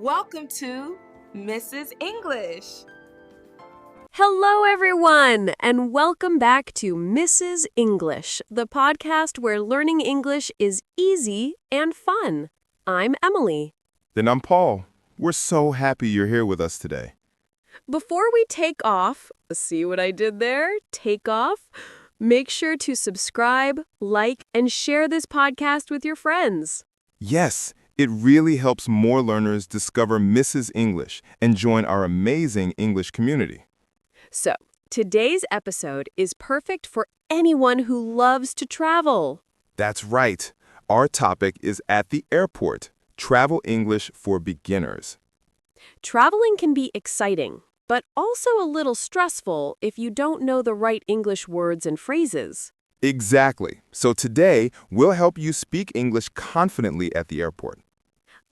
Welcome to Mrs. English. Hello, everyone, and welcome back to Mrs. English, the podcast where learning English is easy and fun. I'm Emily. Then I'm Paul. We're so happy you're here with us today. Before we take off, see what I did there? Take off? Make sure to subscribe, like, and share this podcast with your friends. Yes, it really helps more learners discover Mrs. English and join our amazing English community. So, today's episode is perfect for anyone who loves to travel. That's right. Our topic is at the airport, Travel English for Beginners. Traveling can be exciting, but also a little stressful if you don't know the right English words and phrases. Exactly. So today, we'll help you speak English confidently at the airport.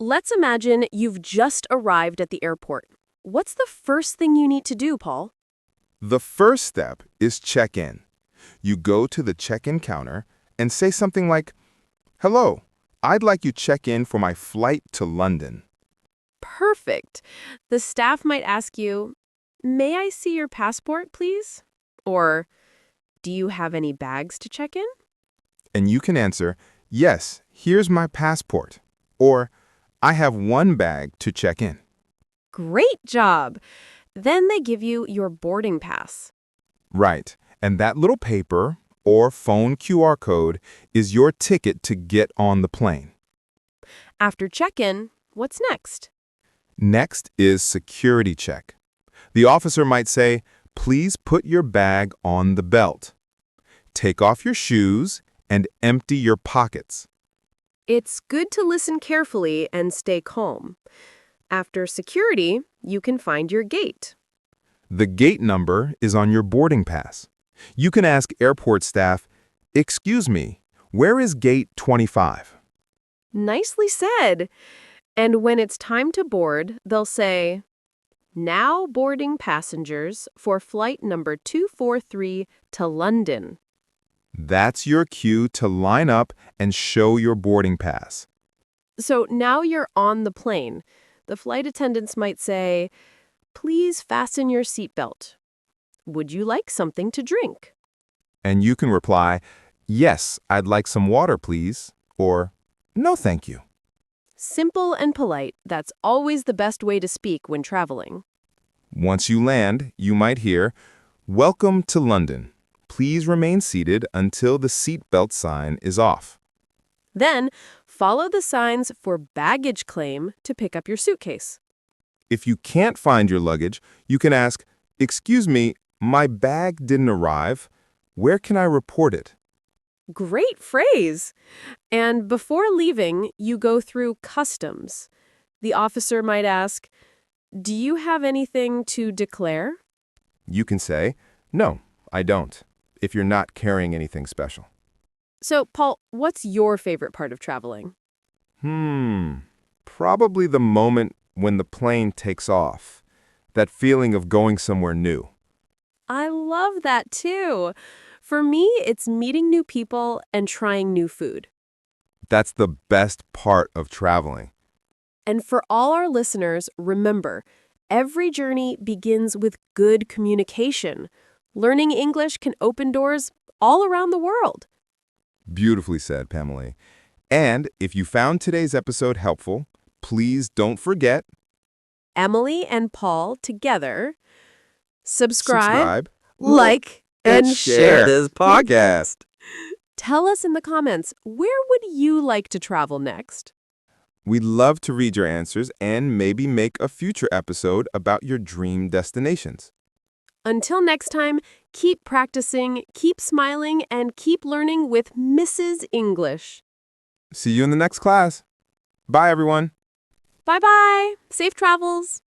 Let's imagine you've just arrived at the airport. What's the first thing you need to do, Paul? The first step is check in. You go to the check-in counter and say something like, "Hello, I'd like you to check in for my flight to London." Perfect. The staff might ask you, "May I see your passport, please?" Or, "Do you have any bags to check in?" And you can answer, "Yes, here's my passport." Or, "I have one bag to check in." Great job! Then they give you your boarding pass. Right. And that little paper or phone QR code is your ticket to get on the plane. After check-in, what's next? Next is security check. The officer might say, "Please put your bag on the belt. Take off your shoes and empty your pockets." It's good to listen carefully and stay calm. After security, you can find your gate. The gate number is on your boarding pass. You can ask airport staff, "Excuse me, where is gate 25? Nicely said. And when it's time to board, they'll say, "Now boarding passengers for flight number 243 to London." That's your cue to line up and show your boarding pass. So now you're on the plane. The flight attendants might say, "Please fasten your seatbelt. Would you like something to drink?" And you can reply, "Yes, I'd like some water, please," or "No, thank you." Simple and polite, that's always the best way to speak when traveling. Once you land, you might hear, "Welcome to London. Please remain seated until the seatbelt sign is off." Then, follow the signs for baggage claim to pick up your suitcase. If you can't find your luggage, you can ask, "Excuse me, my bag didn't arrive. Where can I report it?" Great phrase! And before leaving, you go through customs. The officer might ask, "Do you have anything to declare?" You can say, "No, I don't," if you're not carrying anything special. So, Paul, what's your favorite part of traveling? Probably the moment when the plane takes off. That feeling of going somewhere new. I love that too. For me, it's meeting new people and trying new food. That's the best part of traveling. And for all our listeners, remember, every journey begins with good communication. Learning English can open doors all around the world. Beautifully said, Pamela. And if you found today's episode helpful, please don't forget, Emily and Paul together, subscribe, like, and share this podcast. Tell us in the comments, where would you like to travel next? We'd love to read your answers and maybe make a future episode about your dream destinations. Until next time, keep practicing, keep smiling, and keep learning with Mrs. English. See you in the next class. Bye, everyone. Bye-bye. Safe travels.